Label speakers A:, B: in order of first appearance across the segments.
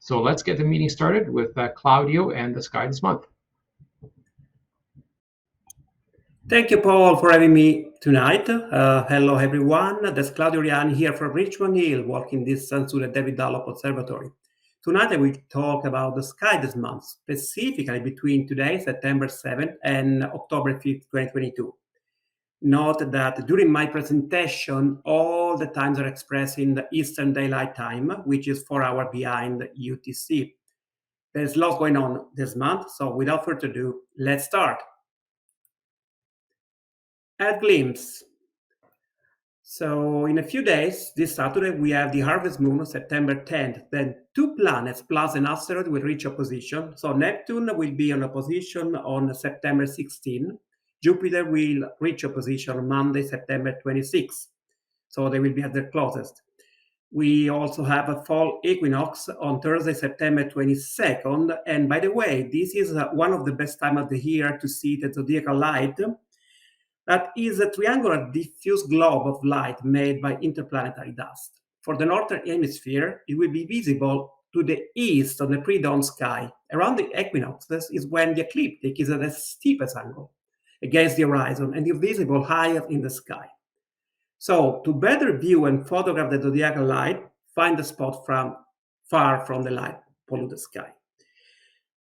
A: So let's get the meeting started with Claudio and the sky this month.
B: Thank you, Paul, for having me tonight. Hello, everyone. That's Claudio Oriani here from Richmond Hill, walking distance to the David Dunlop Observatory. Tonight, I will talk about the sky this month, specifically between today, September 7th, and October 5th, 2022. Note that during my presentation, all the times are expressed in the Eastern Daylight Time, which is 4 hours behind UTC. There's lots going on this month, so without further ado, let's start. A glimpse. So in a few days, this Saturday, we have the harvest moon on September 10th. Then 2 planets plus an asteroid will reach opposition. So Neptune will be on opposition on September 16th. Jupiter will reach opposition on Monday, September 26th. So they will be at their closest. We also have a fall equinox on Thursday, September 22nd. And by the way, this is one of the best times of the year to see the zodiacal light. That is a triangular diffuse globe of light made by interplanetary dust. For the northern hemisphere, it will be visible to the east on the pre-dawn sky. Around the equinoxes is when the ecliptic is at the steepest angle against the horizon and is visible higher in the sky. So, to better view and photograph the zodiacal light, find the spot far from the light polluted sky.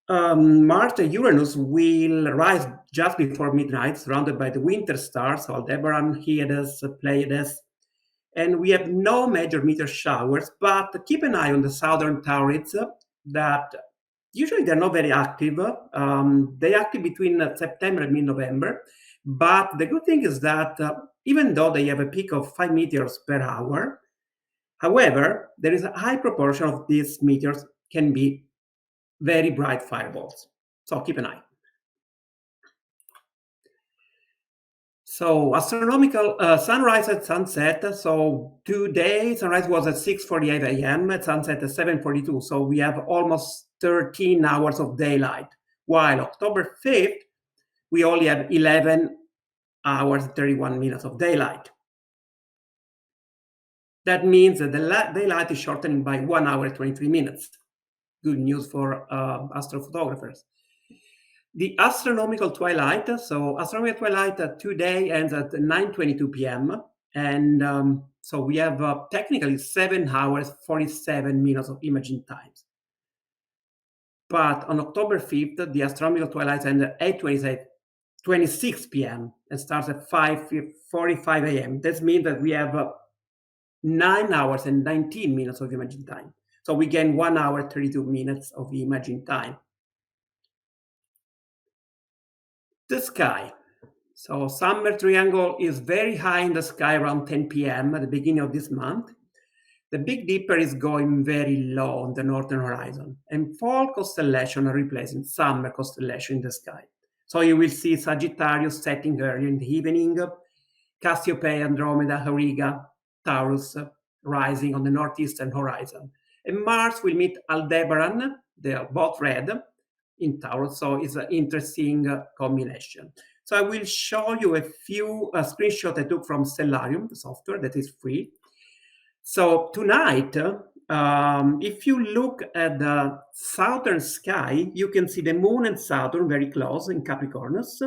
B: Mars and Uranus will rise just before midnight, surrounded by the winter stars, Aldebaran, Hyades, Pleiades, and we have no major meteor showers, but keep an eye on the southern Taurids that usually they're not very active. They active between September and mid-November, but the good thing is that even though they have a peak of 5 meteors per hour, however, there is a high proportion of these meteors can be very bright fireballs. So keep an eye. So astronomical sunrise at sunset. So today sunrise was at 6:48 a.m. at sunset at 7:42. So we have almost 13 hours of daylight. While October 5th, we only have 11 hours and 31 minutes of daylight. That means that the daylight is shortening by 1 hour and 23 minutes. Good news for astrophotographers. The astronomical twilight. So astronomical twilight today ends at 9:22 p.m. And so we have technically 7 hours, 47 minutes of imaging times. But on October 5th, the astronomical twilight ends at 8:26 p.m. and starts at 5:45 a.m. This means that we have 9 hours and 19 minutes of imaging time. So we gain 1 hour, 32 minutes of imaging time. The sky. So summer triangle is very high in the sky around 10 p.m. at the beginning of this month. The Big Dipper is going very low on the northern horizon, and fall constellation are replacing summer constellation in the sky. So you will see Sagittarius setting early in the evening, Cassiopeia, Andromeda, Auriga, Taurus rising on the northeastern horizon. And Mars will meet Aldebaran, they are both red, in Taurus, so it's an interesting combination. So I will show you a few screenshots I took from Stellarium, the software that is free. So tonight, if you look at the southern sky, you can see the moon and Saturn very close in Capricornus.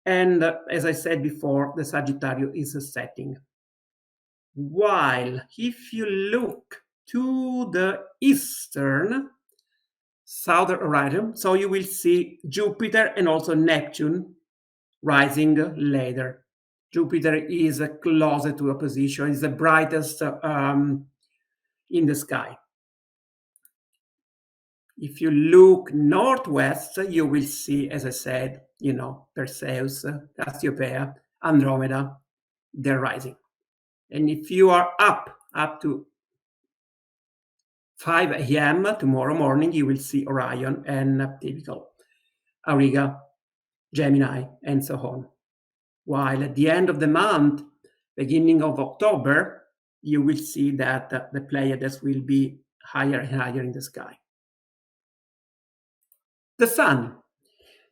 B: And as I said before, the Sagittarius is setting. While if you look to the eastern southern horizon, so you will see Jupiter and also Neptune rising later. Jupiter is closer to opposition, is the brightest in the sky. If you look northwest, you will see, as I said, Perseus, Cassiopeia, Andromeda, they're rising. And if you are up to 5 a.m. tomorrow morning, you will see Orion and typical Auriga, Gemini, and so on. While at the end of the month, beginning of October, you will see that the Pleiades will be higher and higher in the sky. The Sun.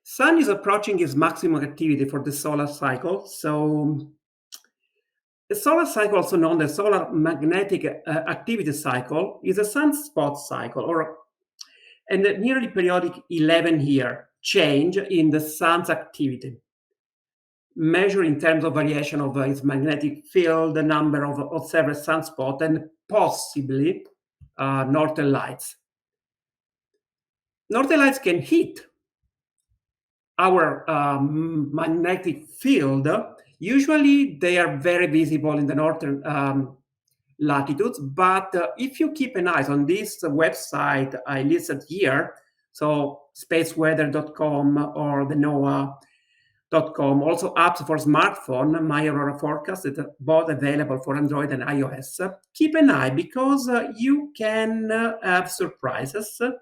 B: Sun is approaching its maximum activity for the solar cycle. So the solar cycle, also known as solar magnetic activity cycle, is a sunspot cycle, or and the nearly periodic 11-year change in the sun's activity, measured in terms of variation of its magnetic field, the number of observed sunspots, and possibly northern lights. Northern lights can hit our magnetic field. Usually they are very visible in the northern latitudes, but if you keep an eye on this website I listed here, so spaceweather.com or the NOAA.com, also apps for smartphone, My Aurora Forecast, that are both available for Android and iOS. Keep an eye because you can have surprises. It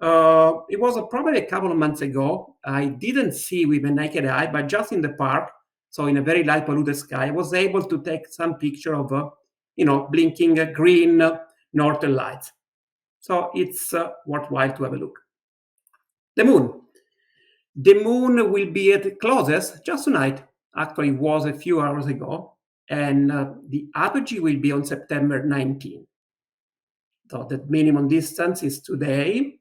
B: was probably a couple of months ago. I didn't see with the naked eye, but just in the park, so in a very light polluted sky, I was able to take some picture of, blinking green northern lights. So it's worthwhile to have a look. The moon. The moon will be at the closest just tonight. Actually, it was a few hours ago. And the apogee will be on September 19. So the minimum distance is today,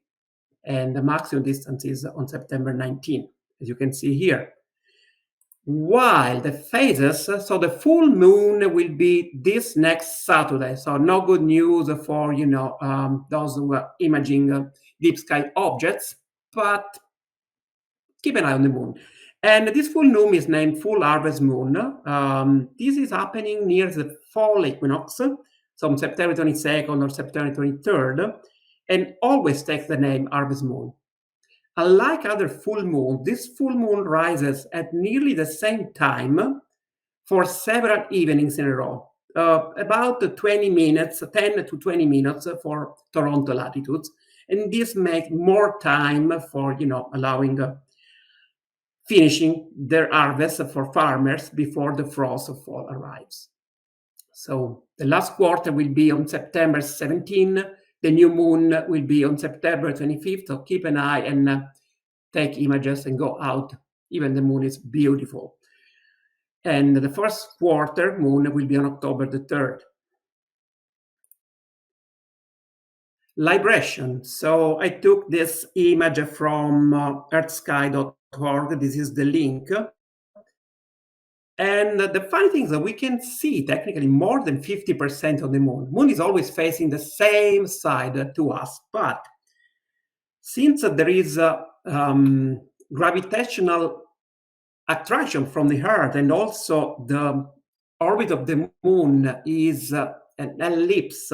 B: and the maximum distance is on September 19, as you can see here. While the phases, so the full moon will be this next Saturday. So no good news for, those who are imaging deep sky objects, but keep an eye on the moon. And this full moon is named Full Harvest Moon. This is happening near the fall equinox, so on September 22nd or September 23rd, and always takes the name Harvest Moon. Unlike other full moons, this full moon rises at nearly the same time for several evenings in a row, about 20 minutes, 10 to 20 minutes for Toronto latitudes. And this makes more time for, allowing finishing their harvest for farmers before the frost of fall arrives. So the last quarter will be on September 17. The new moon will be on September 25th. So keep an eye and take images and go out. Even the moon is beautiful. And the first quarter moon will be on October the 3rd. Libration. So I took this image from earthsky.org. This is the link. And the funny thing is that we can see technically more than 50% of the moon. Moon is always facing the same side to us, but since there is a gravitational attraction from the Earth, and also the orbit of the moon is an ellipse,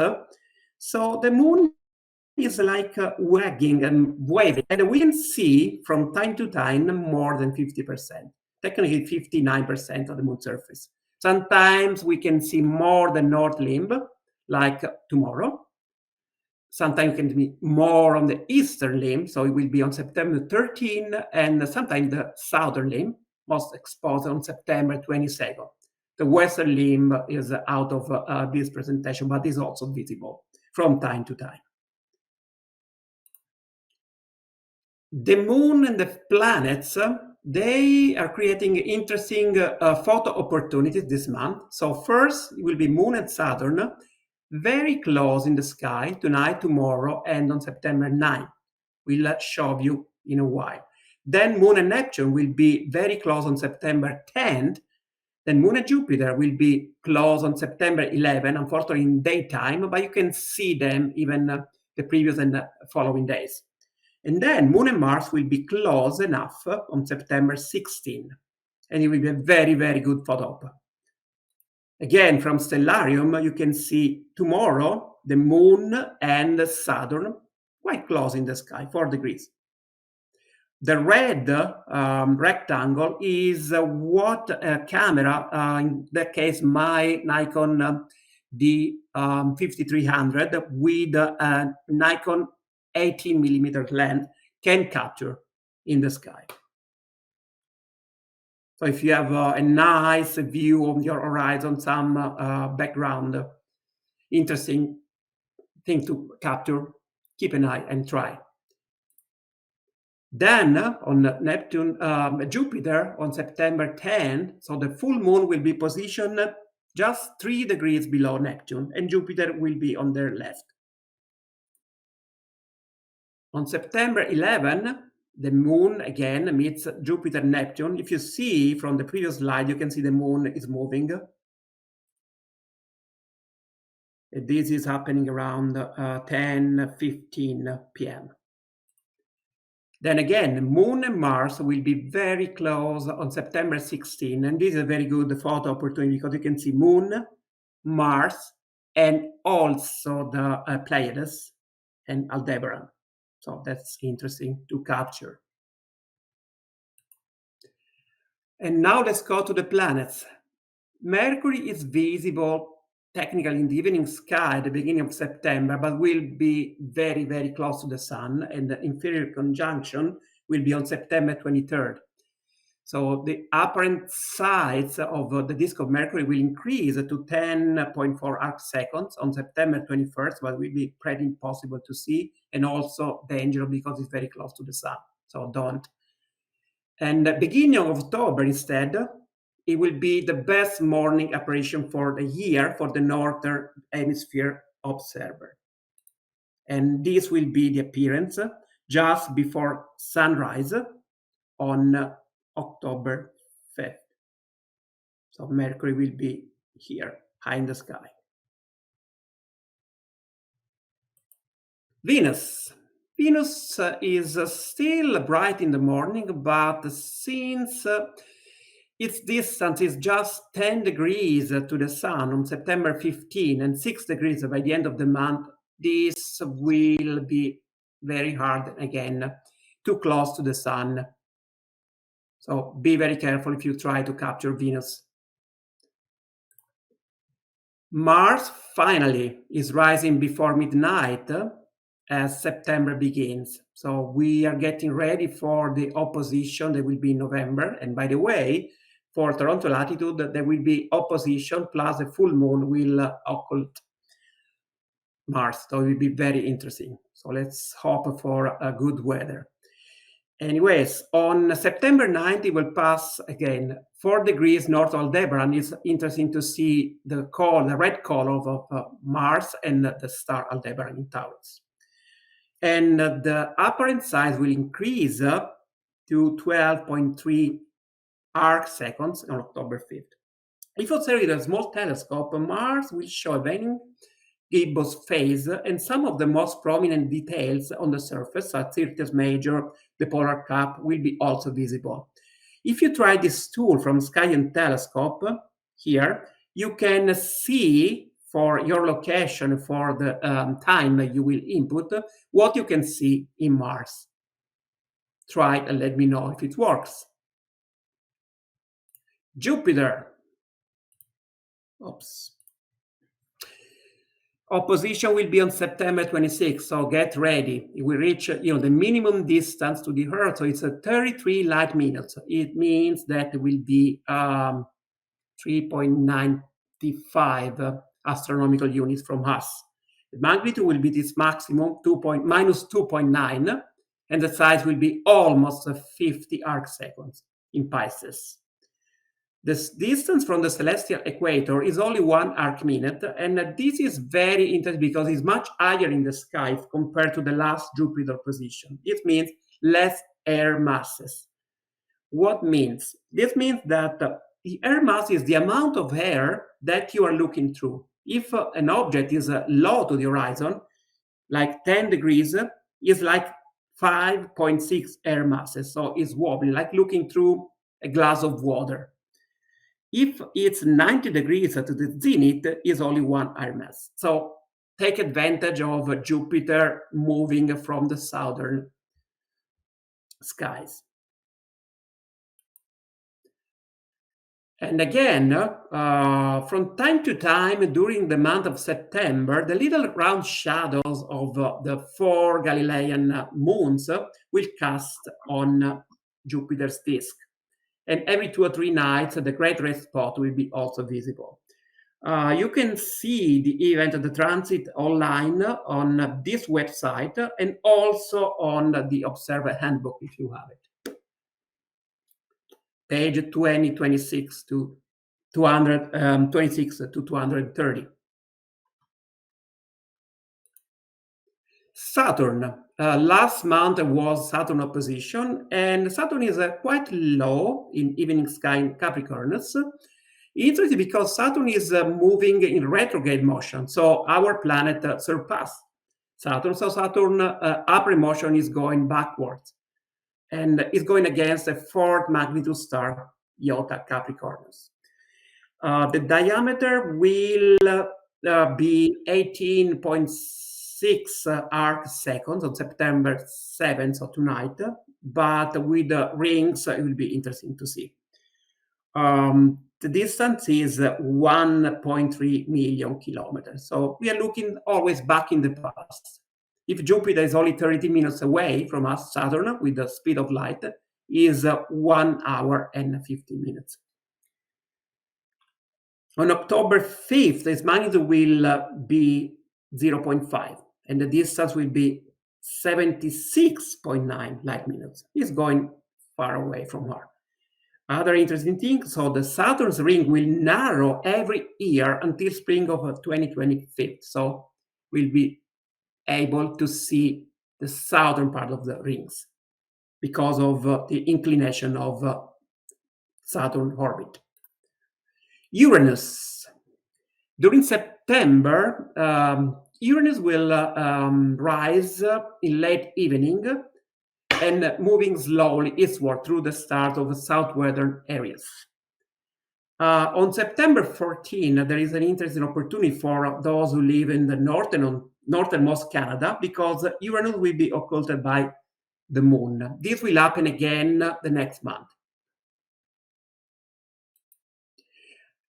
B: so the moon is like wagging and waving, and we can see from time to time more than 50%. Technically 59% of the moon surface. Sometimes we can see more the north limb, like tomorrow. Sometimes it can be more on the eastern limb, so it will be on September 13, and sometimes the southern limb, most exposed on September 22nd. The western limb is out of this presentation, but is also visible from time to time. The moon and the planets, they are creating interesting photo opportunities this month. So first, it will be Moon and Saturn, very close in the sky tonight, tomorrow, and on September 9. We'll show you in a while. Then Moon and Neptune will be very close on September 10th. Then Moon and Jupiter will be close on September 11, unfortunately in daytime, but you can see them even the previous and following days. And then Moon and Mars will be close enough on September 16. And it will be a very, very good photo op. Again, from Stellarium, you can see tomorrow the Moon and Saturn quite close in the sky, 4 degrees. The red rectangle is what a camera, in that case, my Nikon D5300 with a Nikon 18 millimeter lens can capture in the sky. So if you have a nice view of your horizon, some background, interesting thing to capture, keep an eye and try. Then on Neptune, Jupiter on September 10, so the full moon will be positioned just 3 degrees below Neptune, and Jupiter will be on their left. On September 11, the moon again meets Jupiter and Neptune. If you see from the previous slide, you can see the moon is moving. This is happening around 10:15 p.m. Then again, Moon and Mars will be very close on September 16, and this is a very good photo opportunity because you can see Moon, Mars, and also the Pleiades and Aldebaran. So that's interesting to capture. And now let's go to the planets. Mercury is visible technically in the evening sky at the beginning of September, but will be very, very close to the Sun, and the inferior conjunction will be on September 23rd. So the apparent size of the disk of Mercury will increase to 10.4 arc seconds on September 21st, but will be pretty impossible to see and also dangerous because it's very close to the Sun. So don't. And the beginning of October instead, it will be the best morning apparition for the year for the Northern Hemisphere observer. And this will be the appearance just before sunrise on October 5th. So Mercury will be here, high in the sky. Venus. Venus is still bright in the morning, but since its distance is just 10 degrees to the Sun on September 15 and 6 degrees by the end of the month, this will be very hard again, too close to the Sun. So be very careful if you try to capture Venus. Mars finally is rising before midnight as September begins. So we are getting ready for the opposition that will be in November. And by the way, for Toronto latitude, there will be opposition plus a full moon will occult Mars. So it will be very interesting. So let's hope for a good weather. Anyways, on September 9th, it will pass again 4 degrees north of Aldebaran. It's interesting to see the red color of Mars and the star Aldebaran in Taurus. And the apparent size will increase to 12.3 arc seconds on October 5th. If observed with a small telescope, Mars will show a waning gibbous phase and some of the most prominent details on the surface, such as Sirius Major, the polar cap, will be also visible. If you try this tool from Sky and Telescope here, you can see for your location, for the time you will input, what you can see in Mars. Try and let me know if it works. Jupiter. Oops. Opposition will be on September 26th, so get ready. It will reach the minimum distance to the Earth, so it's 33 light minutes. It means that it will be 3.95 astronomical units from us. The magnitude will be this maximum minus 2.9, and the size will be almost 50 arc seconds in Pisces. The distance from the celestial equator is only 1 arc minute, and this is very interesting because it's much higher in the sky compared to the last Jupiter position. It means less air masses. What means? This means that the air mass is the amount of air that you are looking through. If an object is low to the horizon, like 10 degrees, is like 5.6 air masses, so it's wobbly, like looking through a glass of water. If it's 90 degrees to the zenith, is only 1 air mass. So take advantage of Jupiter moving from the southern skies. And again, from time to time during the month of September, the little round shadows of the 4 Galilean moons will cast on Jupiter's disk. And every 2 or 3 nights, the great red spot will be also visible. You can see the event of the transit online on this website and also on the Observer Handbook if you have it. Page 26 to 230. Saturn. Last month was Saturn opposition, and Saturn is quite low in evening sky in Capricornus. Interesting because Saturn is moving in retrograde motion, so our planet surpassed Saturn. So Saturn upward motion is going backwards and is going against a fourth magnitude star, Iota Capricornus. The diameter will be 18.6 arc seconds on September 7th, so tonight, but with the rings, it will be interesting to see. The distance is 1.3 million kilometers. So we are looking always back in the past. If Jupiter is only 30 minutes away from us, Saturn, with the speed of light, is 1 hour and 50 minutes. On October 5th, its magnitude will be 0.5, and the distance will be 76.9 light minutes. It's going far away from her. Other interesting thing, so the Saturn's ring will narrow every year until spring of 2025. So we'll be able to see the southern part of the rings because of the inclination of Saturn orbit. Uranus. During September, Uranus will rise in late evening and moving slowly eastward through the start of the southwestern areas. On September 14, there is an interesting opportunity for those who live in the northernmost Canada, because Uranus will be occulted by the moon. This will happen again the next month.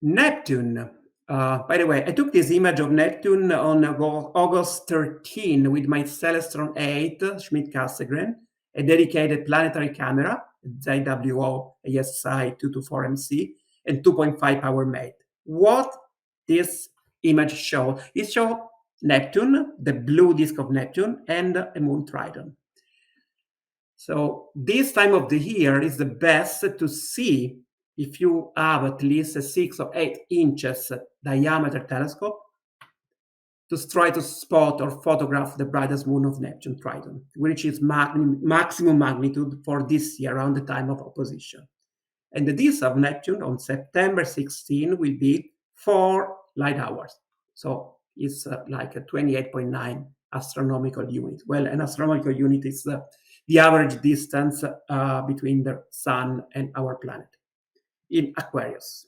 B: Neptune. By the way, I took this image of Neptune on August 13 with my Celestron 8 Schmidt-Cassegrain, a dedicated planetary camera, ZWO ASI 224MC, and 2.5 power mate. What this image shows, it shows Neptune, the blue disk of Neptune, and a moon Triton. So this time of the year is the best to see if you have at least a 6 or 8 inches diameter telescope to try to spot or photograph the brightest moon of Neptune Triton, which is maximum magnitude for this year around the time of opposition. And the disk of Neptune on September 16 will be 4 light hours. So it's like a 28.9 astronomical unit. Well, an astronomical unit is the average distance between the sun and our planet in Aquarius.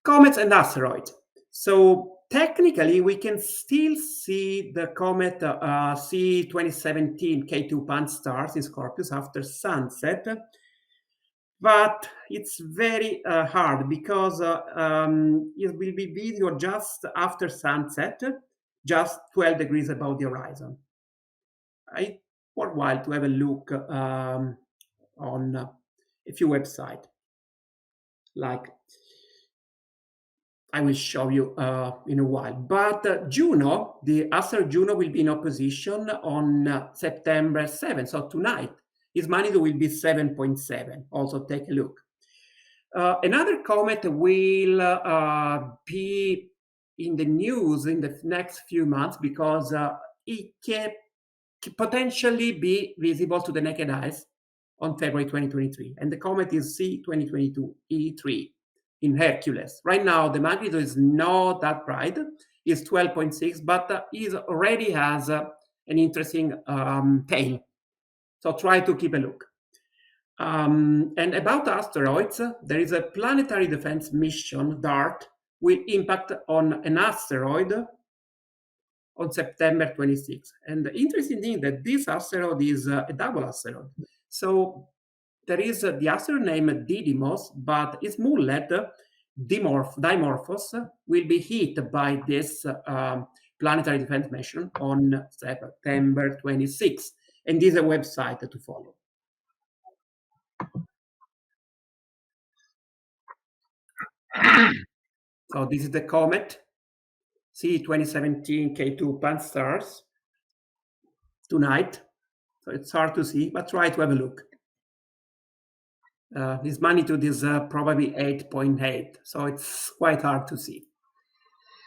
B: Comets and asteroids. So technically, we can still see the comet C2017 K2 Pan-STARRS in Scorpius after sunset, but it's very hard because it will be visible just after sunset, just 12 degrees above the horizon. It's worthwhile to have a look on a few websites. Like I will show you in a while. But Juno, the asteroid Juno, will be in opposition on September 7th, so tonight. Its magnitude will be 7.7. Also take a look. Another comet will be in the news in the next few months because it can potentially be visible to the naked eyes on February 2023. And the comet is C2022 E3 in Hercules. Right now, the magnitude is not that bright. It's 12.6, but it already has an interesting tail. So try to keep a look. And about asteroids, there is a planetary defense mission, DART, will impact on an asteroid on September 26. And the interesting thing that this asteroid is a double asteroid. So there is the asteroid named Didymos, but its moonlet, Dimorphos, will be hit by this planetary defense mission on September 26. And this is a website to follow. So this is the comet, C2017 K2 Pan-STARRS, tonight. So it's hard to see, but try to have a look. This magnitude is probably 8.8, so it's quite hard to see.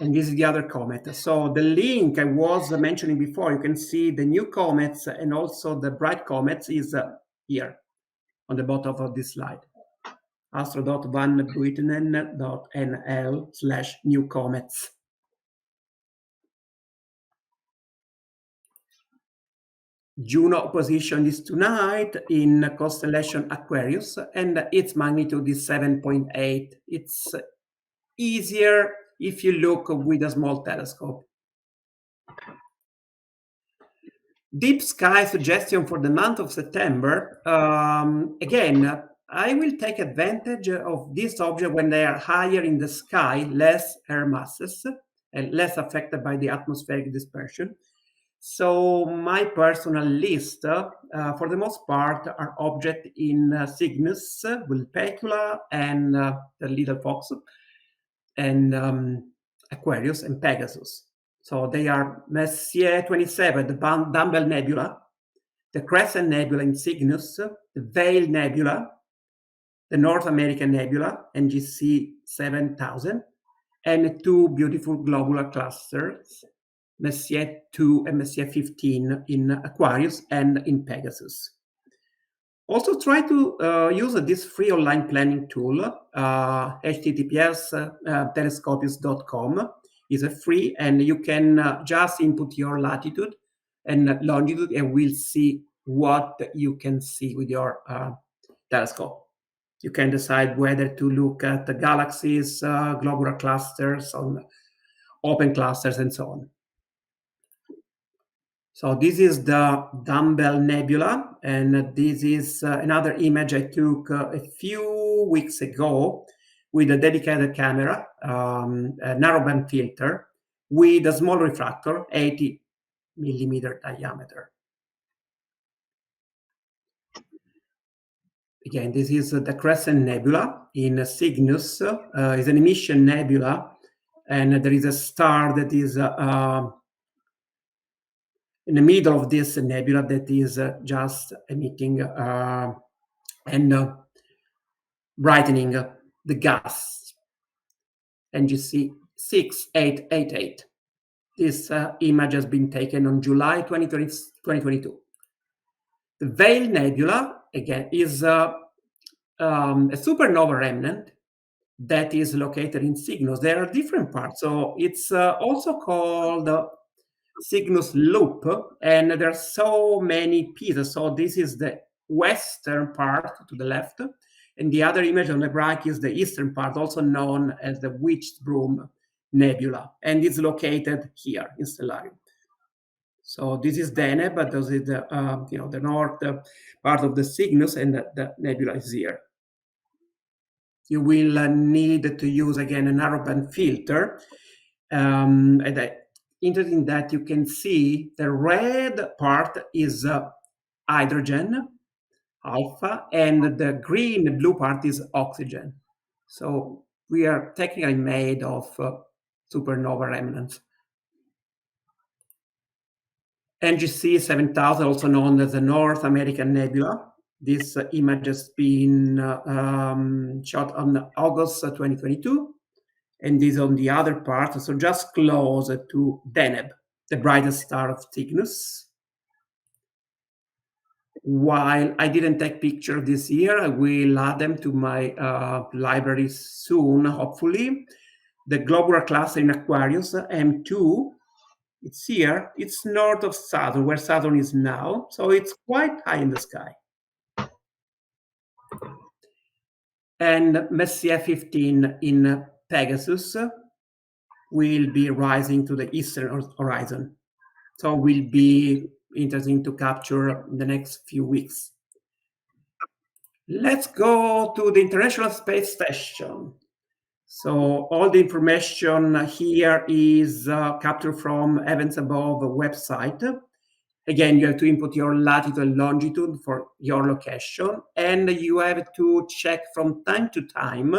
B: And this is the other comet. So the link I was mentioning before, you can see the new comets and also the bright comets is here on the bottom of this slide. astro.vanbuitenen.nl/new comets. Juno opposition is tonight in constellation Aquarius, and its magnitude is 7.8. It's easier if you look with a small telescope. Deep sky suggestion for the month of September. Again, I will take advantage of this object when they are higher in the sky, less air masses, and less affected by the atmospheric dispersion. So my personal list, for the most part, are objects in Cygnus, Vulpecula, and the little fox, and Aquarius and Pegasus. So they are Messier 27, the Dumbbell Nebula, the Crescent Nebula in Cygnus, the Veil Nebula, the North American Nebula, NGC 7000, and two beautiful globular clusters, Messier 2 and Messier 15 in Aquarius and in Pegasus. Also try to use this free online planning tool, https://telescopius.com is a free, and you can just input your latitude and longitude and we'll see what you can see with your telescope. You can decide whether to look at the galaxies, globular clusters, on open clusters, and so on. So this is the Dumbbell Nebula, and this is another image I took a few weeks ago with a dedicated camera, a narrowband filter, with a small refractor, 80 millimeter diameter. Again, this is the Crescent Nebula in Cygnus. It's an emission nebula, and there is a star that is in the middle of this nebula that is just emitting and brightening the gas. NGC 6888. This image has been taken on July 2022. The Veil Nebula, again, is a supernova remnant that is located in Cygnus. There are different parts. So it's also called Cygnus Loop, and there are so many pieces. So this is the western part to the left, and the other image on the right is the eastern part, also known as the Witch's Broom Nebula, and it's located here in Stellarium. So this is Deneb, but this is the the north part of the Cygnus, and the nebula is here. You will need to use again a narrowband filter, and interesting that you can see the red part is hydrogen, alpha, and the green blue part is oxygen. So we are technically made of supernova remnants. NGC 7000, also known as the North American Nebula. This image has been shot on August 2022. And this on the other part, so just close to Deneb, the brightest star of Cygnus. While I didn't take pictures this year, I will add them to my library soon, hopefully. The globular cluster in Aquarius, M2, it's here. It's north of Saturn, where Saturn is now. So it's quite high in the sky. And Messier 15 in Pegasus will be rising to the eastern horizon. So will be interesting to capture in the next few weeks. Let's go to the International Space Station. So all the information here is captured from Heavens Above website. Again, you have to input your latitude and longitude for your location, and you have to check from time to time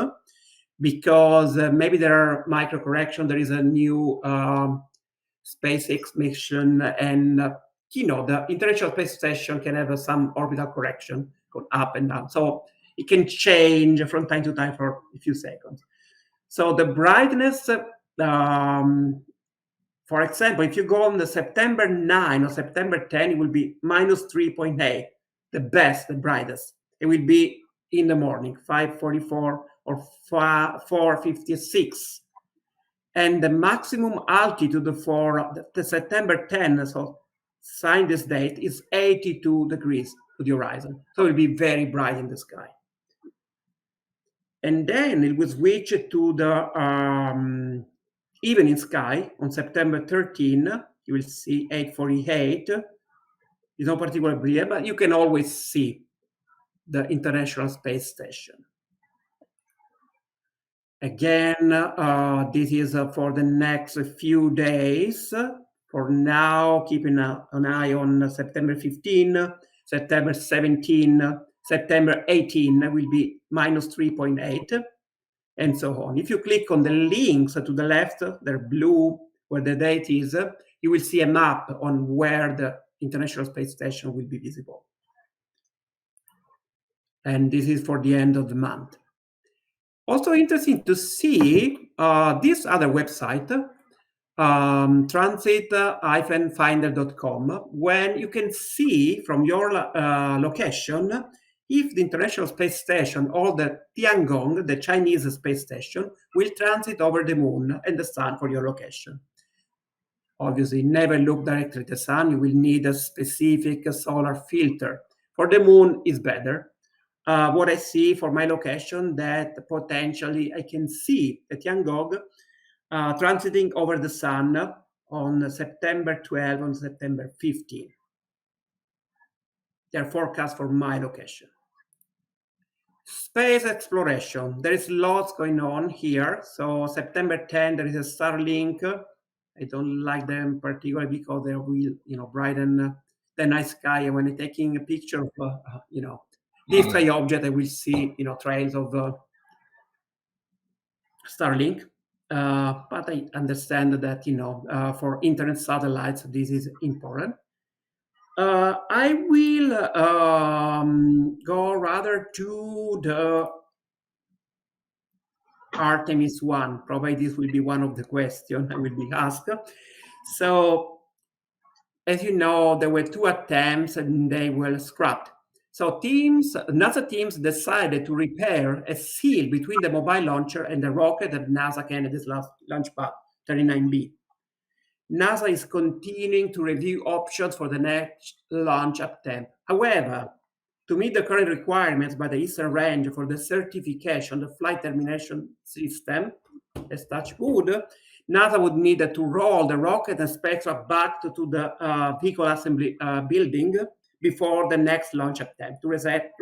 B: because maybe there are micro corrections. There is a new SpaceX mission, and the International Space Station can have some orbital correction, go up and down. So it can change from time to time for a few seconds. So the brightness For example, if you go on the September 9 or September 10, it will be minus 3.8, the best, the brightest. It will be in the morning, 5:44 or 4:56. And the maximum altitude for the September 10, so sign this date, is 82 degrees to the horizon. So it will be very bright in the sky. And then it will switch to the evening sky on September 13. You will see 8:48. It's not particularly brilliant, but you can always see the International Space Station. Again, this is for the next few days. For now, keeping an eye on September 15, September 17, September 18 will be minus 3.8, and so on. If you click on the links to the left, they're blue, where the date is, you will see a map on where the International Space Station will be visible. And this is for the end of the month. Also interesting to see this other website, transit-finder.com, when you can see from your location if the International Space Station or the Tiangong, the Chinese space station, will transit over the moon and the sun for your location. Obviously, never look directly at the sun. You will need a specific solar filter. For the moon, is better. What I see for my location, that potentially I can see the Tiangong transiting over the sun on September 12 and September 15. They're forecast for my location. Space exploration. There is lots going on here. So September 10, there is a Starlink. I don't like them particularly because they will, brighten the night sky. And when I'm taking a picture of, this sky object, I will see, trails of Starlink. But I understand that, for internet satellites, this is important. I will go rather to the Artemis 1. Probably this will be one of the questions I will be asked. So, as you know, there were 2 attempts and they were scrapped. So NASA teams decided to repair a seal between the mobile launcher and the rocket at NASA Kennedy's last launch pad, 39B. NASA is continuing to review options for the next launch attempt. However, to meet the current requirements by the Eastern Range for the certification of the flight termination system, as touch wood, NASA would need to roll the rocket and spacecraft back to the vehicle assembly building before the next launch attempt to reset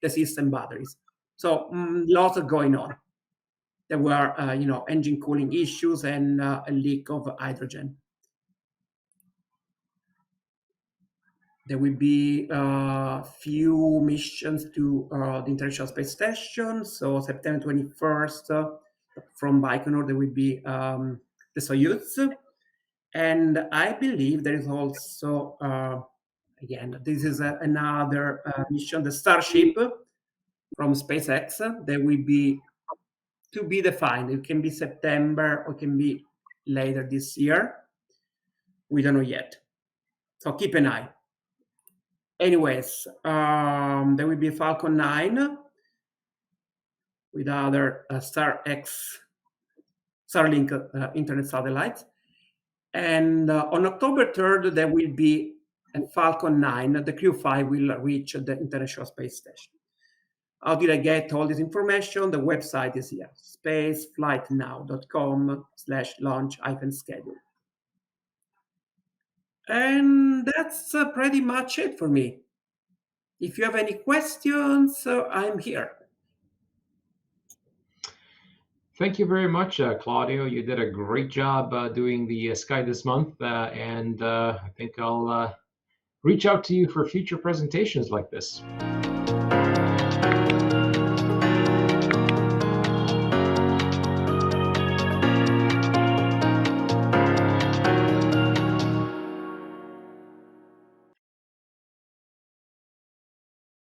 B: the system batteries. So lots of going on. There were, engine cooling issues and a leak of hydrogen. There will be a few missions to the International Space Station. So September 21st, from Baikonur, there will be the Soyuz. And I believe there is also, again, this is another mission, the Starship from SpaceX. There will be to be defined. It can be September or it can be later this year. We don't know yet. So keep an eye. Anyways, there will be a Falcon 9 with other Starlink internet satellites. And on October 3rd, there will be a Falcon 9. The Crew 5 will reach the International Space Station. How did I get all this information? The website is here, spaceflightnow.com/launch-schedule. And that's pretty much it for me. If you have any questions, I'm here.
A: Thank you very much, Claudio. You did a great job doing the sky this month, and I think I'll reach out to you for future presentations like this.